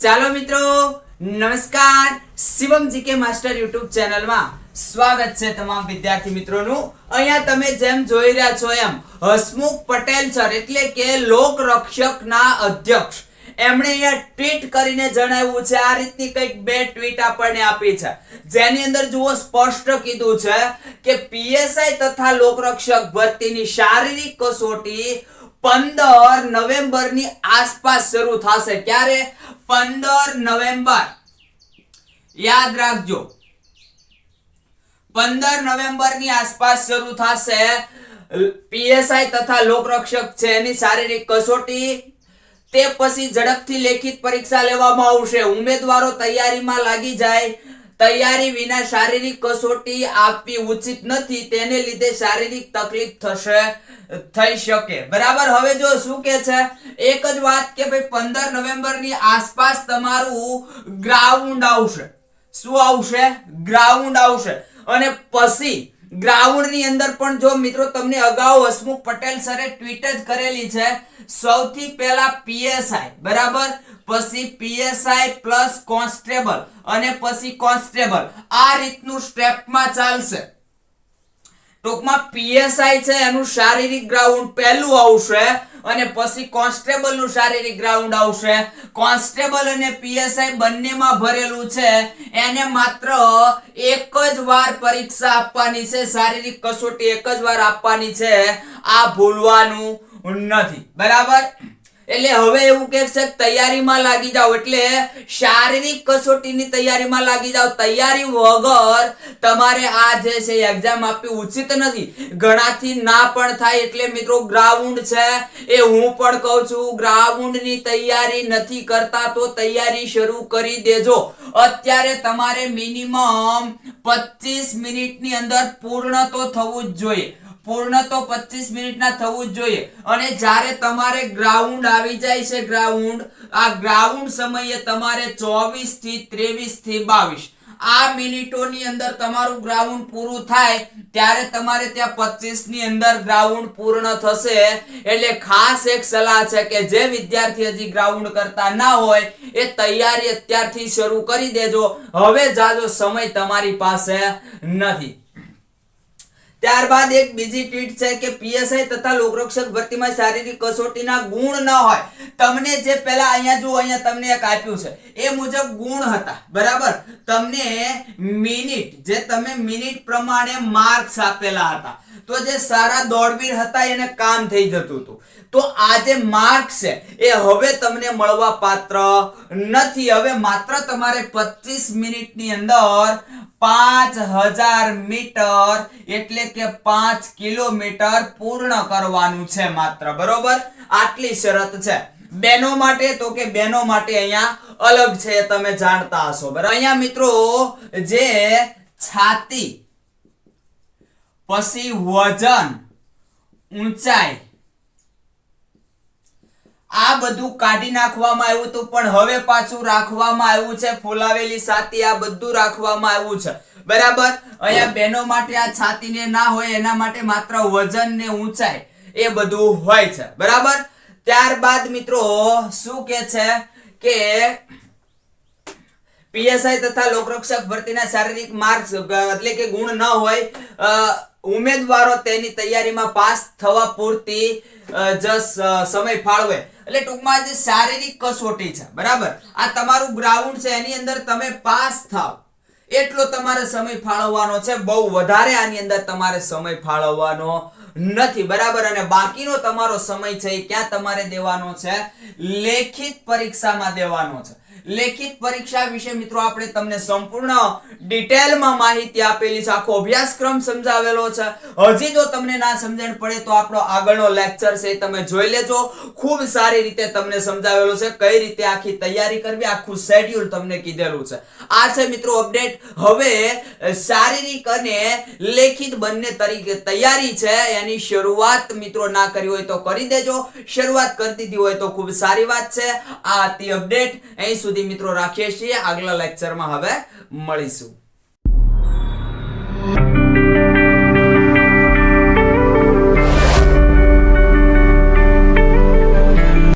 ચાલો મિત્રો, નમસ્કાર. શિવમ જીકે માસ્ટર યુટ્યુબ ચેનલમાં સ્વાગત છે તમામ વિદ્યાર્થી મિત્રોનું. અહીંયા તમે જેમ જોઈ રહ્યા છો એમ હસમુખ પટેલ સર એટલે કે લોકરક્ષકના અધ્યક્ષ એમણે અહીંયા ટ્વીટ કરીને જણાવ્યું છે. આ રીતની કંઈક બે ટ્વીટ આપણને આપી છે, જેની અંદર જુઓ સ્પષ્ટ કીધું છે કે પીએસઆઈ તથા લોકરક્ષક ભરતીની શારીરિક કસોટી 15 નવેમ્બરની આસપાસ શરૂ થશે. ક્યારે? 15 નવેમ્બર. યાદ રાખજો, 15 નવેમ્બરની આસપાસ શરૂ થશે. પીએસઆઈ તથા લોકરક્ષક છે એની શારીરિક કસોટી. તે પછી ઝડપથી લેખિત પરીક્ષા લેવામાં આવશે. ઉમેદવારો તૈયારીમાં લાગી જાય. તૈયારી વિના શારીરિક કસોટી આપવી ઉચિત નથી, તેને લીધે શારીરિક તકલીફ થઈ શકે. બરાબર. હવે જો શું કે છે, એક જ વાત કે ભાઈ 15 નવેમ્બરની આસપાસ તમારું ગ્રાઉન્ડ આવશે. શું આવશે? ગ્રાઉન્ડ આવશે. અને પછી ગ્રાઉન્ડની અંદર પણ જો મિત્રો તમને અગાઉ હસમુખ પટેલ સરે ટ્વીટ જ કરેલી છે, સૌથી પહેલા પીએસઆઈ, બરાબર, પછી પીએસઆઈ પ્લસ કોન્સ્ટેબલ અને પછી કોન્સ્ટેબલ. આ રીતનું સ્ટેપમાં ચાલશે. ટૂંકમાં પીએસઆઈ છે એનું શારીરિક ગ્રાઉન્ડ પહેલું આવશે અને પછી કોન્સ્ટેબલ નું શારીરિક ગ્રાઉન્ડ આવશે. કોન્સ્ટેબલ અને પીએસઆઈ બંનેમાં ભરેલું છે, એને માત્ર એક જ વાર પરીક્ષા આપવાની છે. શારીરિક કસોટી એક જ વાર આપવાની છે. આ ભૂલવાનું નથી. બરાબર. એટલે હવે એવું કહે છે તૈયારીમાં લાગી જાઓ, એટલે શારીરિક કસોટીની તૈયારીમાં લાગી જાઓ. તૈયારી વગર તમારે આ જે છે એક્ઝામ આપવી ઉચિત નથી. ઘણાથી ના પણ થાય. એટલે મિત્રો ગ્રાઉન્ડ છે એ હું પણ કહું છું, ગ્રાઉન્ડની તૈયારી નથી કરતા તો તૈયારી શરૂ કરી દેજો. અત્યારે તમારે મિનિમમ 25 મિનિટની અંદર પૂર્ણ તો થવું જ જોઈએ. પૂર્ણ તો 25 મિનિટના થવું જ જોઈએ. અને જ્યારે તમારે ગ્રાઉન્ડ આવી જાય છે, આ ગ્રાઉન્ડ સમયે તમારે 24 થી 23 થી 22 આ મિનિટોની અંદર તમારું ગ્રાઉન્ડ પૂરું થાય ત્યારે તમારે ત્યાં 25 ની અંદર ગ્રાઉન્ડ પૂર્ણ થશે. એટલે ખાસ એક સલાહ છે કે જે વિદ્યાર્થી હજી ગ્રાઉન્ડ કરતા ના હોય એ તૈયારી અત્યારથી શરૂ કરી દેજો. હવે જાજો સમય તમારી પાસે નથી. ત્યારબાદ એક બીજી ટ્વીટ છે કે પીએસઆઈ તથા લોકરક્ષક ભરતીમાં શારીરિક કસોટીના ગુણ ન હોય. તમને જે પહેલા અહીંયા જો અહીંયા તમને એક આપ્યું છે એ મુજબ ગુણ હતા. બરાબર. તમને મિનિટ, જે તમે મિનિટ પ્રમાણે માર્ક્સ આપેલા હતા, તો જે સારા દોડવીર હતા એને કામ થઈ જતું હતું. તો આ જે માર્ક્સ છે એ હવે તમને મળવા પાત્ર નથી. હવે માત્ર તમારે 25 મિનિટની અંદર 5000 મીટર એટલે કે 5 કિલોમીટર પૂર્ણ કરવાનું છે માત્ર. બરોબર. આટલી શરત છે. બેનો માટે તો કે બેનો માટે અહીંયા અલગ છે, તમે જાણતા હશો. બરાબર. અહીંયા મિત્રો જે છાતી, પછી વજન, ઊંચાઈ, આ બધું કાઢી નાખવામાં આવ્યું હતું, પણ હવે પાછું રાખવામાં આવ્યું છે. ફૂલાવેલી છાતી, આ બધું રાખવામાં આવ્યું છે. બરાબર. અહીંયા બેનો માટે આ છાતીને ના હોય, એના માટે માત્ર વજન ને ઊંચાઈ એ બધું હોય છે. બરાબર. ત્યારબાદ મિત્રો શું કે છે કે પીએસઆઈ તથા લોકરક્ષક ભરતીના શારીરિક માર્ક્સ એટલે કે ગુણ ન હોય, ઉમેદવારો તેની તૈયારીમાં પાસ થવા પૂરતી જ સમય ફાળવે. એટલે ટૂંકમાં જે શારીરિક કસોટી છે, બરાબર, આ તમારું ગ્રાઉન્ડ છે, એની અંદર તમે પાસ થાવ એટલો તમારે સમય ફાળવવાનો છે. બહુ વધારે આની અંદર તમારે સમય ફાળવવાનો નથી. બરાબર. અને બાકીનો તમારો સમય છે એ ક્યાં તમારે દેવાનો છે? લેખિત પરીક્ષામાં દેવાનો છે. લેખિત પરીક્ષા વિશે મિત્રો આપણે તમને સંપૂર્ણ ડિટેલમાં માહિતી આપેલી છે. આખો અભ્યાસક્રમ સમજાવેલો છે. હજી જો તમને ના સમજણ પડે તો આપણો આગળનો લેક્ચર છે તમે જોઈ લેજો. ખૂબ સારી રીતે તમને સમજાવેલો છે કઈ રીતે આખી તૈયારી કરવી, આખું શેડ્યુલ તમને કીધેલું છે. આ છે મિત્રો અપડેટ. હવે શારીરિક અને લેખિત બંને તરીકે તૈયારી છે એની શરૂઆત મિત્રો ના કરી હોય તો કરી દેજો. શરૂઆત કરી દીધી હોય તો ખૂબ સારી વાત છે. આ હતી અપડેટ. અહીં સુધી મિત્રો રાખીએ છીએ. આગલા લેક્ચરમાં હવે મળીશું.